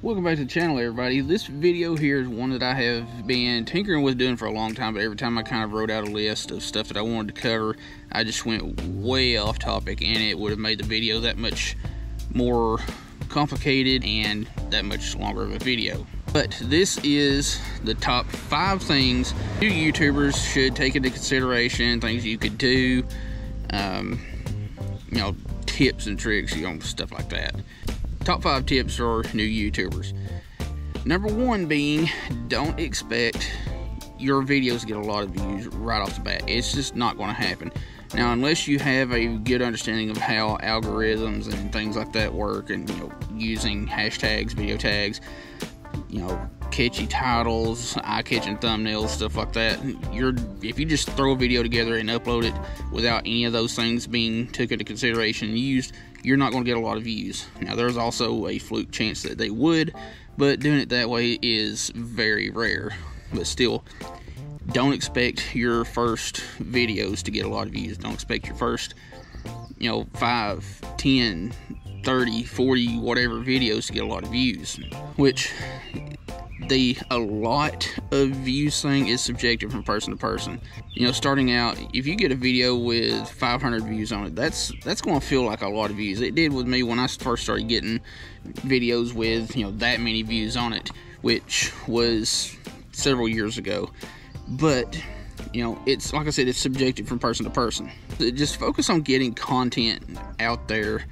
Welcome back to the channel, everybody. This video here is one that I have been tinkering with doing for a long time, but every time I kind of wrote out a list of stuff that I wanted to cover, I just went way off topic, and it would have made the video that much more complicated and that much longer of a video. But this is the top 5 things new YouTubers should take into consideration, things you could do, you know, tips and tricks, you know, stuff like that. Top 5 tips for new YouTubers. Number 1 being, don't expect your videos to get a lot of views right off the bat. It's just not going to happen. Now, unless you have a good understanding of how algorithms and things like that work, and you know, using hashtags, video tags, you know, catchy titles, eye-catching thumbnails, stuff like that, if you just throw a video together and upload it without any of those things being taken into consideration and used, you're not going to get a lot of views. Now, there's also a fluke chance that they would, but doing it that way is very rare. But still, don't expect your first videos to get a lot of views. Don't expect your first, you know, 5, 10, 30, 40, whatever videos to get a lot of views. Which, the a lot of views thing is subjective from person to person. You know, starting out, if you get a video with 500 views on it, that's going to feel like a lot of views. It did with me when I first started getting videos with, you know, that many views on it, which was several years ago. But, you know, it's like I said, it's subjective from person to person. Just focus on getting content out there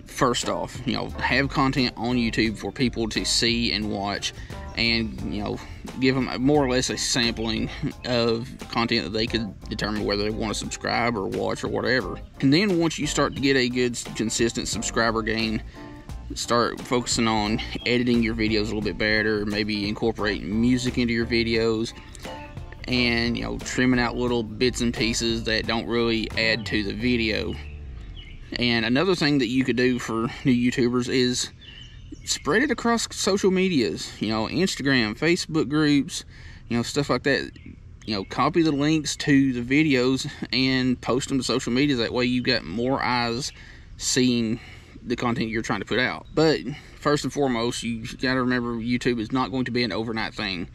first off. You know, have content on YouTube for people to see and watch, and, you know, give them more or less a sampling of content that they could determine whether they want to subscribe or watch or whatever. And then once you start to get a good, consistent subscriber gain, start focusing on editing your videos a little bit better, maybe incorporating music into your videos, and, you know, trimming out little bits and pieces that don't really add to the video. And another thing that you could do for new YouTubers is spread it across social medias, you know, Instagram, Facebook groups, you know, stuff like that. You know, copy the links to the videos and post them to social media. That way you got more eyes seeing the content you're trying to put out. But first and foremost, you got to remember, YouTube is not going to be an overnight thing.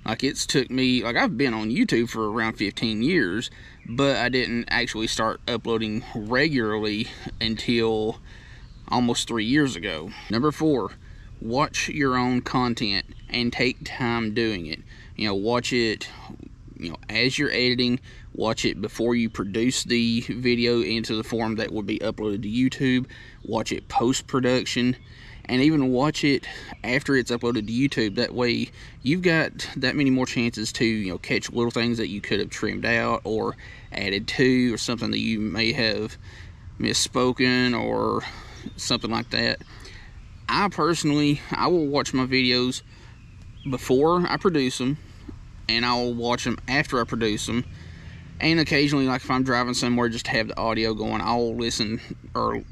Like, it's took me, like, I've been on YouTube for around 15 years, but I didn't actually start uploading regularly until almost 3 years ago. Number 4, watch your own content and take time doing it. You know, watch it, you know, as you're editing, watch it before you produce the video into the form that would be uploaded to YouTube, watch it post-production, and even watch it after it's uploaded to YouTube. That way you've got that many more chances to, you know, catch little things that you could have trimmed out or added to, or something that you may have misspoken or something like that. I personally, I will watch my videos before I produce them, and I will watch them after I produce them. And occasionally, like if I'm driving somewhere, just to have the audio going, I'll listen, or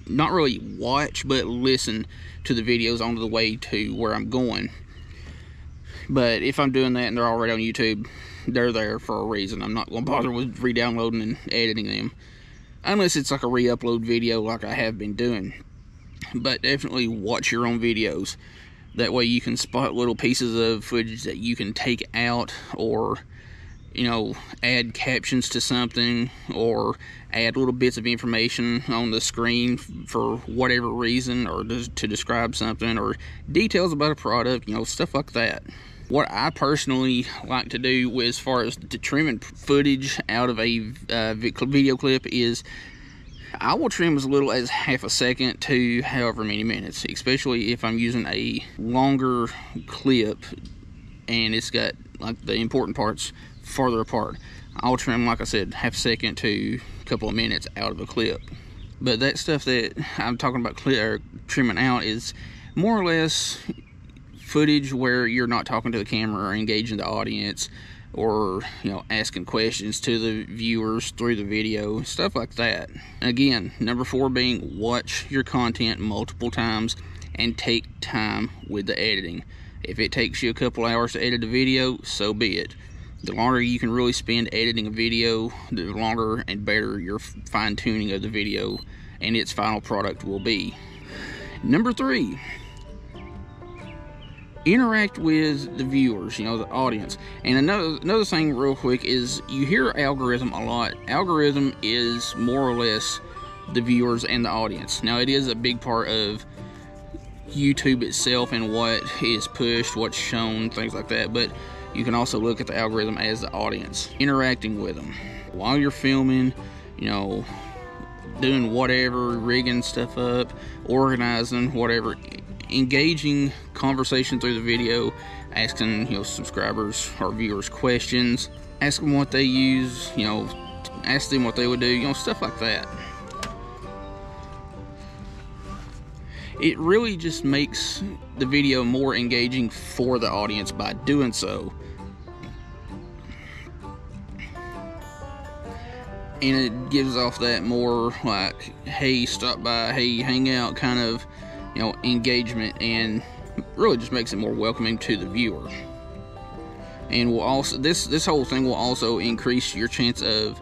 not really watch, but listen to the videos on the way to where I'm going. But if I'm doing that and they're already on YouTube, they're there for a reason. I'm not going to bother with re-downloading and editing them, unless it's like a re-upload video like I have been doing. But definitely watch your own videos. That way you can spot little pieces of footage that you can take out, or, you know, add captions to something, or add little bits of information on the screen for whatever reason, or to describe something, or details about a product, you know, stuff like that. What I personally like to do as far as the trimming footage out of a video clip is, I will trim as little as half a second to however many minutes, especially if I'm using a longer clip and it's got, like, the important parts farther apart. I'll trim, like I said, half a second to a couple of minutes out of a clip. But that stuff that I'm talking about trimming out is more or less footage where you're not talking to the camera or engaging the audience, or, you know, asking questions to the viewers through the video, stuff like that. Again, number 4 being, watch your content multiple times and take time with the editing. If it takes you a couple hours to edit a video, so be it. The longer you can really spend editing a video, the longer and better your fine-tuning of the video and its final product will be. Number 3, Interact with the viewers, you know, the audience. And another thing real quick is, you hear algorithm a lot. Algorithm is more or less the viewers and the audience. Now, it is a big part of YouTube itself and what is pushed, what's shown, things like that, but you can also look at the algorithm as the audience. Interacting with them while you're filming, you know, doing whatever, rigging stuff up, organizing, whatever, engaging conversation through the video, asking, you know, subscribers or viewers questions, ask them what they use, you know, ask them what they would do, you know, stuff like that. It really just makes the video more engaging for the audience by doing so. And it gives off that more like, hey, stop by, hey, hang out kind of, you know, engagement, and really just makes it more welcoming to the viewer. And will also, this whole thing will also increase your chance of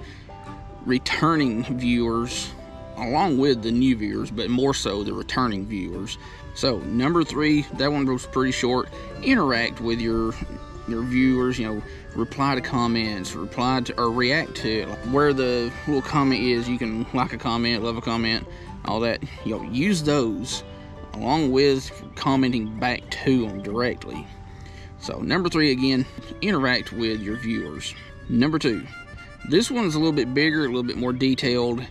returning viewers along with the new viewers, but more so the returning viewers. So number 3, that one was pretty short. Interact with your viewers, you know, reply to comments, reply to or react to it. Where the little comment is, you can like a comment, love a comment, all that. You know, use those along with commenting back to them directly. So number 3 again, interact with your viewers. Number 2, this one is a little bit bigger, a little bit more detailed,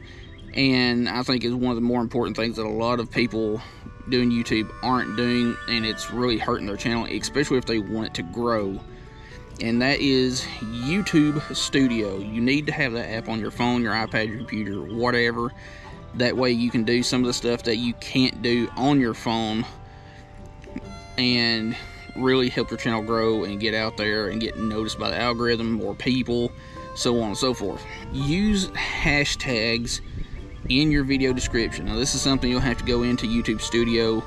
and I think is one of the more important things that a lot of people doing YouTube aren't doing, and it's really hurting their channel, especially if they want it to grow. And that is YouTube Studio. You need to have that app on your phone, your iPad, your computer, whatever. That way you can do some of the stuff that you can't do on your phone and really help your channel grow and get out there and get noticed by the algorithm, more people, so on and so forth. Use hashtags in your video description. Now, this is something you'll have to go into YouTube Studio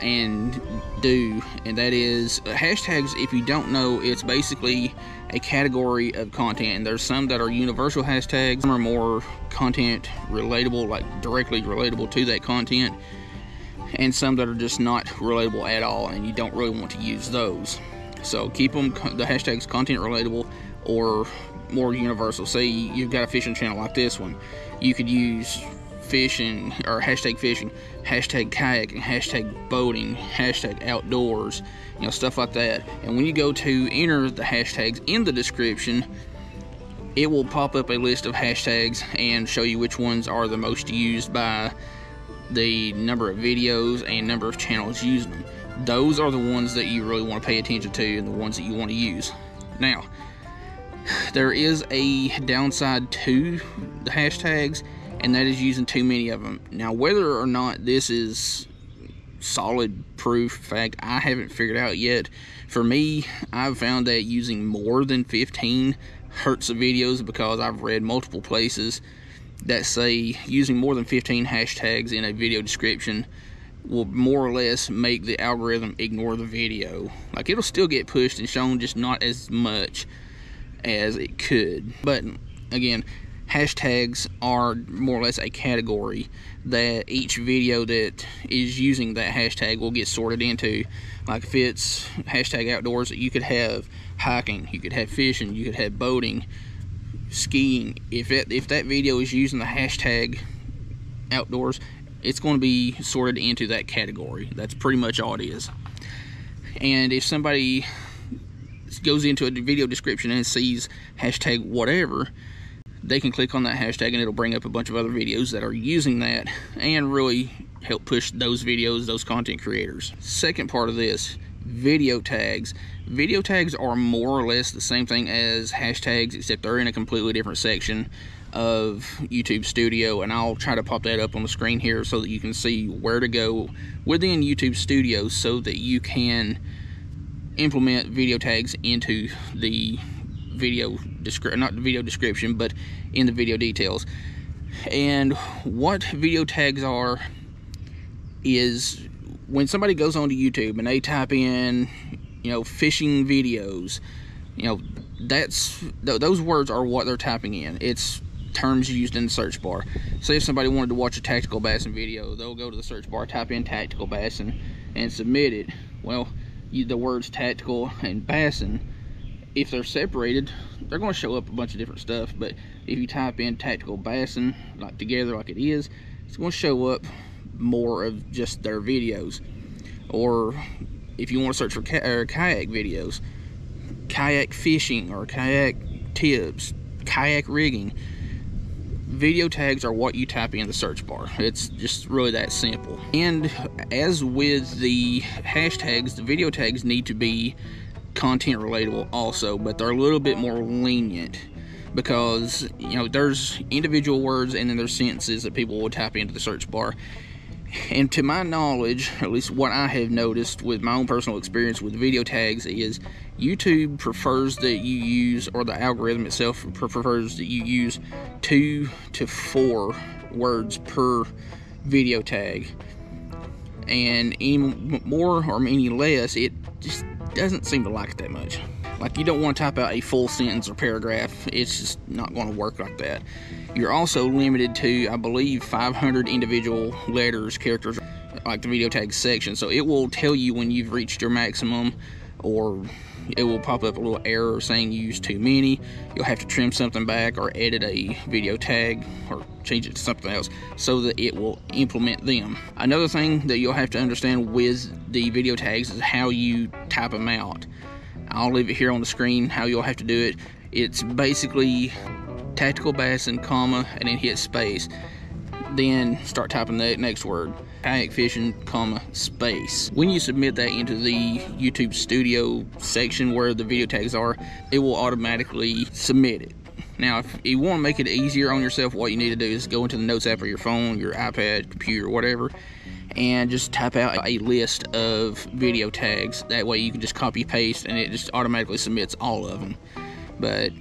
and do, and that is hashtags. If you don't know, it's basically a category of content, and there's some that are universal hashtags, some are more content relatable, like directly relatable to that content, and some that are just not relatable at all, and you don't really want to use those. So keep them, the hashtags, content relatable or more universal. Say you've got a fishing channel like this one, you could use fishing or hashtag fishing, hashtag kayaking, hashtag boating, hashtag outdoors, you know, stuff like that. And when you go to enter the hashtags in the description, it will pop up a list of hashtags and show you which ones are the most used by the number of videos and number of channels using them. Those are the ones that you really want to pay attention to and the ones that you want to use. Now, there is a downside to the hashtags, and that is using too many of them. Now, whether or not this is solid proof fact, I haven't figured out yet. For me, I've found that using more than 15 hurts the videos, because I've read multiple places that say using more than 15 hashtags in a video description will more or less make the algorithm ignore the video. Like, it'll still get pushed and shown, just not as much as it could. But again, hashtags are more or less a category that each video that is using that hashtag will get sorted into. Like, if it's hashtag outdoors, you could have hiking, you could have fishing, you could have boating, skiing. If that video is using the hashtag outdoors, it's going to be sorted into that category. That's pretty much all it is. And if somebody goes into a video description and sees hashtag whatever, they can click on that hashtag and it'll bring up a bunch of other videos that are using that and really help push those videos, those content creators. Second part of this, video tags. Video tags are more or less the same thing as hashtags, except they're in a completely different section of YouTube Studio, and I'll try to pop that up on the screen here so that you can see where to go within YouTube Studio so that you can implement video tags into the video not the video description, but in the video details. And what video tags are is when somebody goes onto YouTube and they type in, you know, fishing videos, you know, those words are what they're typing in. It's terms used in the search bar. Say if somebody wanted to watch a tactical bassing video, they'll go to the search bar, type in tactical bassing, and submit it. Well, the words tactical and bassin, if they're separated, they're going to show up a bunch of different stuff. But if you type in tactical bassin, like together like it is, it's going to show up more of just their videos. Or if you want to search for kayak videos, kayak fishing or kayak tips, kayak rigging, video tags are what you type in the search bar. It's just really that simple. And as with the hashtags, the video tags need to be content relatable also, but they're a little bit more lenient, because you know, there's individual words and then there's sentences that people will type into the search bar. And to my knowledge, at least what I have noticed with my own personal experience with video tags, is YouTube prefers that you use, or the algorithm itself prefers that you use 2 to 4 words per video tag. And any more or any less, it just doesn't seem to like it that much. Like, you don't want to type out a full sentence or paragraph. It's just not going to work like that. You're also limited to, I believe, 500 individual letters, characters, like the video tag section. So it will tell you when you've reached your maximum, or it will pop up a little error saying you used too many. You'll have to trim something back or edit a video tag or change it to something else so that it will implement them. Another thing that you'll have to understand with the video tags is how you type them out. I'll leave it here on the screen how you'll have to do it. It's basically tactical bassin, comma, and then hit space. Then start typing the next word, kayak fishing, comma, space. When you submit that into the YouTube Studio section where the video tags are, it will automatically submit it. Now, if you want to make it easier on yourself, what you need to do is go into the Notes app of your phone, your iPad, computer, whatever, and just type out a list of video tags. That way you can just copy paste and it just automatically submits all of them. But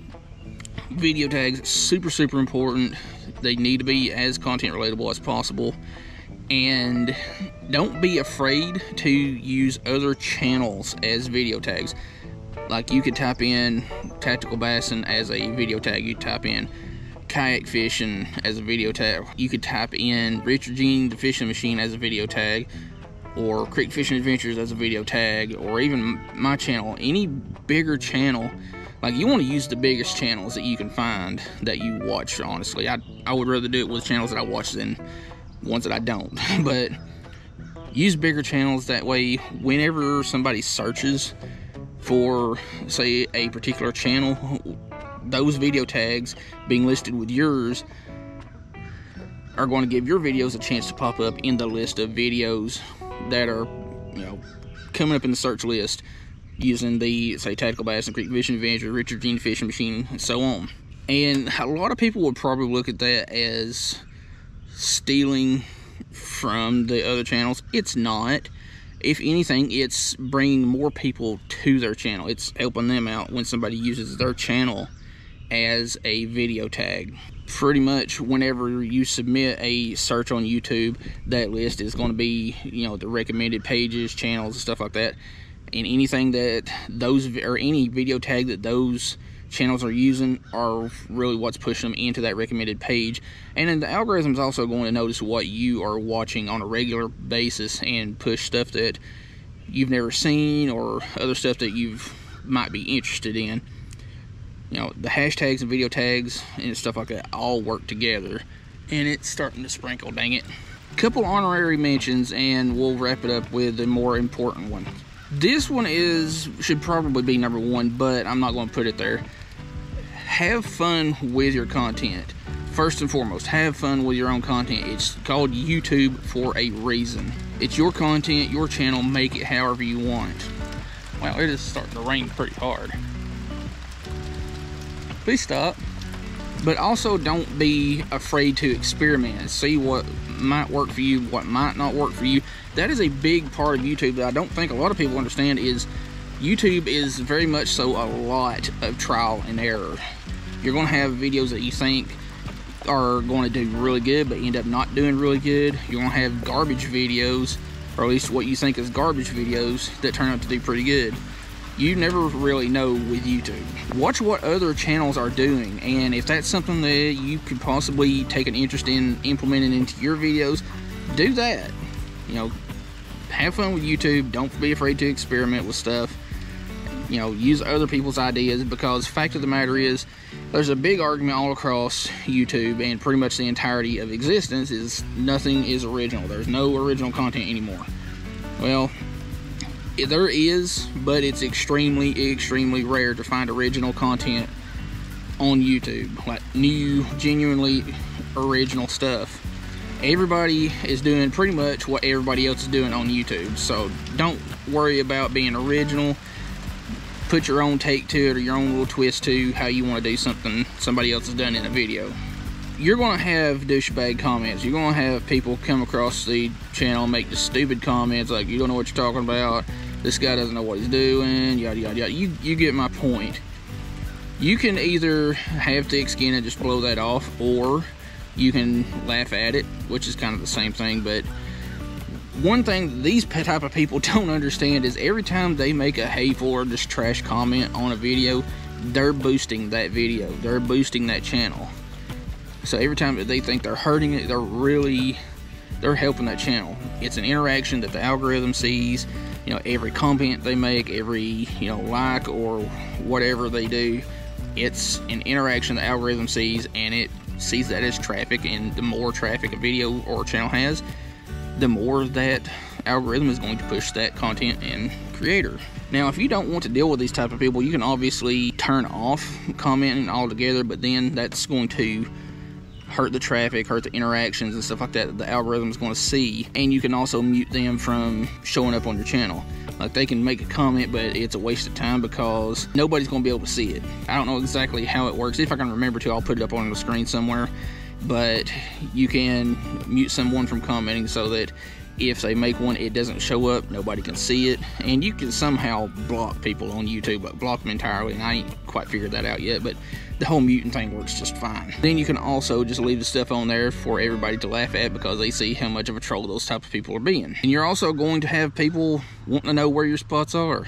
video tags, super important. They need to be as content relatable as possible. And don't be afraid to use other channels as video tags. Like, you could type in tactical bassin as a video tag. You type in kayak fishing as a video tag. You could type in Richard Gene the Fishing Machine as a video tag, or Creek Fishing Adventures as a video tag, or even my channel. Any bigger channel, like, you want to use the biggest channels that you can find that you watch. Honestly, I would rather do it with channels that I watch than ones that I don't. But use bigger channels. That way, whenever somebody searches for, say, a particular channel, those video tags being listed with yours are going to give your videos a chance to pop up in the list of videos that are, you know, coming up in the search list using the, say, tactical bassin, Creek Fishing Adventure, Richard Gene Fishing Machine, and so on. And a lot of people would probably look at that as stealing from the other channels. It's not. If anything, it's bringing more people to their channel. It's helping them out when somebody uses their channel as a video tag. Pretty much whenever you submit a search on YouTube, that list is going to be, you know, the recommended pages, channels, and stuff like that. And anything that those, or any video tag that those channels are using, are really what's pushing them into that recommended page. And then the algorithm is also going to notice what you are watching on a regular basis and push stuff that you've never seen, or other stuff that you might be interested in. You know, the hashtags and video tags and stuff like that all work together. And it's starting to sprinkle, dang it. A couple honorary mentions and we'll wrap it up with a more important one. This one should probably be number 1, but I'm not going to put it there. Have fun with your content. First and foremost, have fun with your own content. It's called YouTube for a reason. It's your content, your channel. Make it however you want. Wow, it is starting to rain pretty hard. Please stop. But also, don't be afraid to experiment and see what might work for you, what might not work for you. That is a big part of YouTube that I don't think a lot of people understand. Is YouTube is very much so a lot of trial and error. You're going to have videos that you think are going to do really good but end up not doing really good. You're going to have garbage videos, or at least what you think is garbage videos, that turn out to do pretty good. You never really know with YouTube. Watch what other channels are doing, and if that's something that you could possibly take an interest in implementing into your videos, do that. You know, have fun with YouTube. Don't be afraid to experiment with stuff. You know, use other people's ideas, because fact of the matter is, there's a big argument all across YouTube and pretty much the entirety of existence is nothing is original. There's no original content anymore. Well, there is, but it's extremely rare to find original content on YouTube, like new, genuinely original stuff. Everybody is doing pretty much what everybody else is doing on YouTube, so don't worry about being original. Put your own take to it, or your own little twist to how you want to do something somebody else has done in a video. You're going to have douchebag comments. You're going to have people come across the channel and make the stupid comments like, you don't know what you're talking about, this guy doesn't know what he's doing, yada yada yada. You get my point. You can either have thick skin and just blow that off, or you can laugh at it, which is kind of the same thing. But one thing these type of people don't understand is every time they make a hateful or just trash comment on a video, they're boosting that video, they're boosting that channel. So every time that they think they're hurting it, they're helping that channel. It's an interaction that the algorithm sees. You know, every comment they make, every, you know, like or whatever they do, it's an interaction the algorithm sees, and it sees that as traffic. And the more traffic a video or a channel has, the more that algorithm is going to push that content and creator. Now, if you don't want to deal with these type of people, you can obviously turn off commenting altogether, but then that's going to hurt the traffic, hurt the interactions and stuff like that the algorithm is going to see. And you can also mute them from showing up on your channel. Like, they can make a comment, but it's a waste of time because nobody's going to be able to see it. I don't know exactly how it works. If I can remember to, I'll put it up on the screen somewhere. But you can mute someone from commenting so that if they make one, it doesn't show up, nobody can see it. And you can somehow block people on YouTube, but block them entirely, and I ain't quite figured that out yet, but the whole muting thing works just fine. Then you can also just leave the stuff on there for everybody to laugh at, because they see how much of a troll those type of people are being. And you're also going to have people wanting to know where your spots are.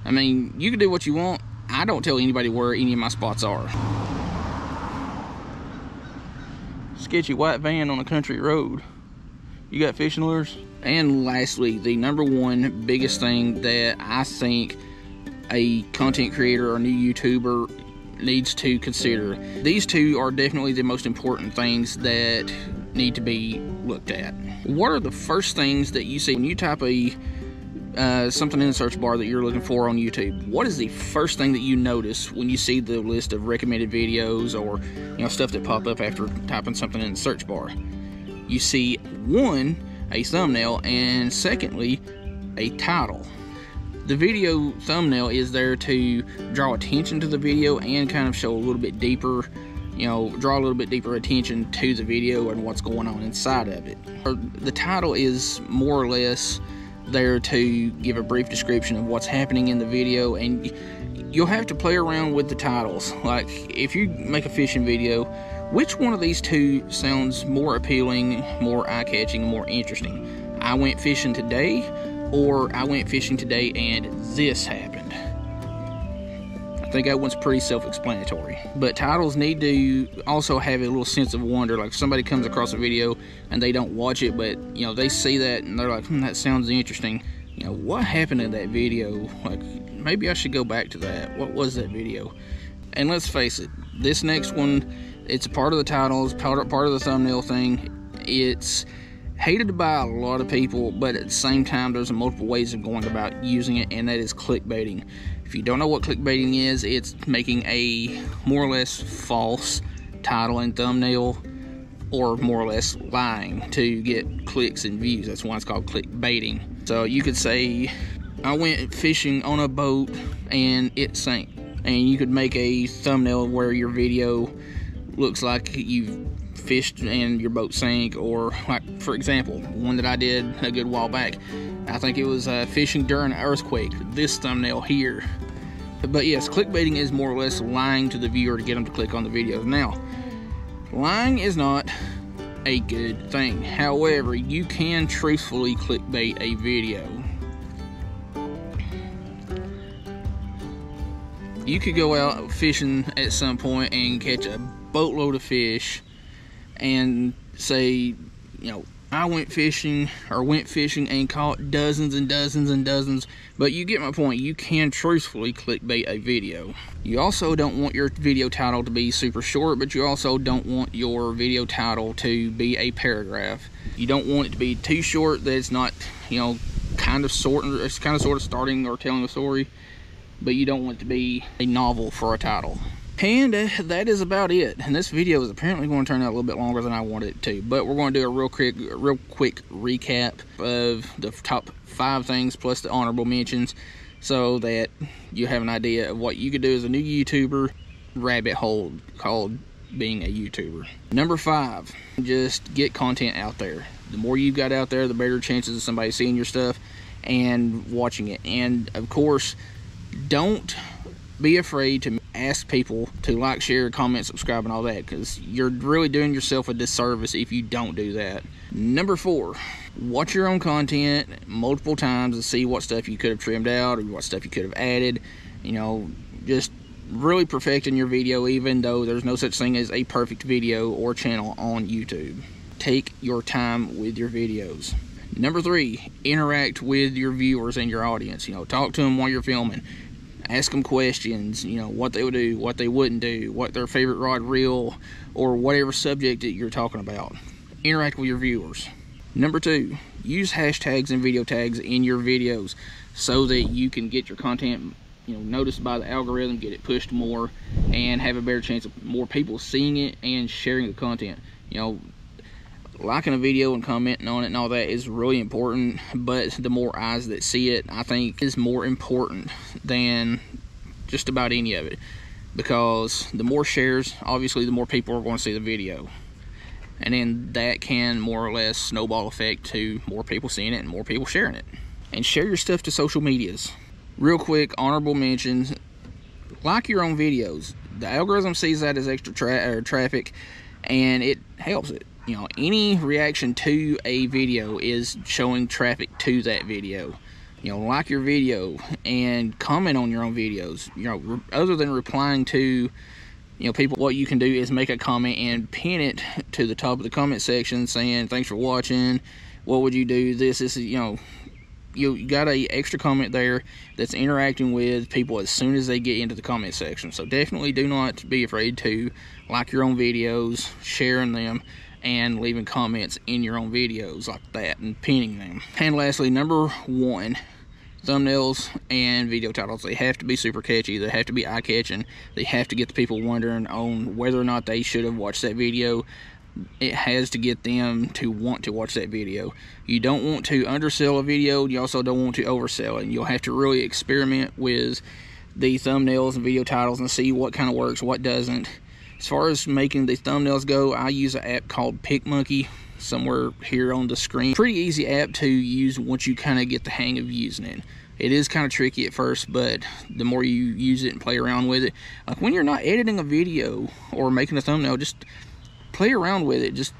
I mean, you can do what you want. I don't tell anybody where any of my spots are. Sketchy white van on a country road. You got fishing lures? And lastly, the number one biggest thing that I think a content creator or new YouTuber needs to consider. These two are definitely the most important things that need to be looked at. What are the first things that you see when you type something in the search bar that you're looking for on YouTube? What is the first thing that you notice when you see the list of recommended videos, or, you know, stuff that pop up after typing something in the search bar? You see, one, a thumbnail, and secondly, a title. The video thumbnail is there to draw attention to the video and kind of show a little bit deeper, you know, draw a little bit deeper attention to the video and what's going on inside of it. The title is more or less there to give a brief description of what's happening in the video, and you'll have to play around with the titles. Like, if you make a fishing video, which one of these two sounds more appealing, more eye-catching, more interesting? I went fishing today, or I went fishing today and this happened. I think that one's pretty self-explanatory. But titles need to also have a little sense of wonder. Like, if somebody comes across a video and they don't watch it, but, you know, they see that and they're like, that sounds interesting. You know, what happened in that video? Like, maybe I should go back to that. What was that video? And let's face it, this next one, it's a part of the title, it's part of the thumbnail thing. It's hated by a lot of people, but at the same time, there's multiple ways of going about using it, and that is clickbaiting. If you don't know what clickbaiting is, it's making a more or less false title and thumbnail, or more or less lying to get clicks and views. That's why it's called clickbaiting. So you could say, I went fishing on a boat and it sank. And you could make a thumbnail where your video looks like you've fished and your boat sank, or, like, for example, one that I did a good while back, I think it was fishing during an earthquake, this thumbnail here. But yes, clickbaiting is more or less lying to the viewer to get them to click on the video. Now, lying is not a good thing. However, you can truthfully clickbait a video. You could go out fishing at some point and catch a boatload of fish and say, you know, I went fishing and caught dozens and dozens and dozens, but you get my point. You can truthfully clickbait a video. You also don't want your video title to be super short, but you also don't want your video title to be a paragraph. You don't want it to be too short that it's not, you know, sort of starting or telling a story, but you don't want it to be a novel for a title. And that is about it. And this video is apparently going to turn out a little bit longer than I wanted it to, but we're going to do a real quick recap of the top 5 things plus the honorable mentions, so that you have an idea of what you could do as a new YouTuber rabbit hole called being a YouTuber. Number 5, just get content out there. The more you've got out there, the better chances of somebody seeing your stuff and watching it. And of course, don't be afraid to ask people to like, share, comment, subscribe, and all that, because you're really doing yourself a disservice if you don't do that. Number 4, watch your own content multiple times and see what stuff you could have trimmed out or what stuff you could have added. You know, just really perfecting your video, even though there's no such thing as a perfect video or channel on YouTube. Take your time with your videos. Number 3, interact with your viewers and your audience. You know, talk to them while you're filming. Ask them questions, you know, what they would do, what they wouldn't do, what their favorite rod reel, or whatever subject that you're talking about. Interact with your viewers. Number 2, use hashtags and video tags in your videos so that you can get your content, you know, noticed by the algorithm, get it pushed more, and have a better chance of more people seeing it and sharing the content. You know, liking a video and commenting on it and all that is really important, but the more eyes that see it, I think, is more important than just about any of it, because the more shares, obviously the more people are going to see the video, and then that can more or less snowball effect to more people seeing it and more people sharing it. And share your stuff to social medias. Real quick, honorable mentions: like your own videos. The algorithm sees that as extra traffic, and it helps it. You know, any reaction to a video is showing traffic to that video. You know, like your video and comment on your own videos. You know, other than replying to, you know, people, what you can do is make a comment and pin it to the top of the comment section saying, thanks for watching, what would you do, this is, you know, you got a extra comment there that's interacting with people as soon as they get into the comment section. So definitely do not be afraid to like your own videos, sharing them, and leaving comments in your own videos like that and pinning them. And lastly, number 1, thumbnails and video titles. They have to be super catchy. They have to be eye-catching. They have to get the people wondering on whether or not they should have watched that video. It has to get them to want to watch that video. You don't want to undersell a video. You also don't want to oversell it. And you'll have to really experiment with the thumbnails and video titles and see what kind of works, what doesn't. As far as making the thumbnails go, I use an app called PicMonkey, somewhere here on the screen. Pretty easy app to use once you kind of get the hang of using it. It is kind of tricky at first, but the more you use it and play around with it, like when you're not editing a video or making a thumbnail, just play around with it. Just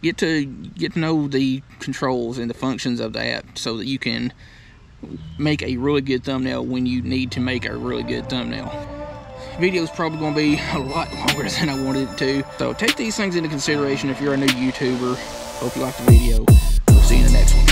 get to know the controls and the functions of the app so that you can make a really good thumbnail when you need to make a really good thumbnail. Video is probably going to be a lot longer than I wanted it to, so take these things into consideration if you're a new YouTuber. Hope you liked the video. We'll see you in the next one.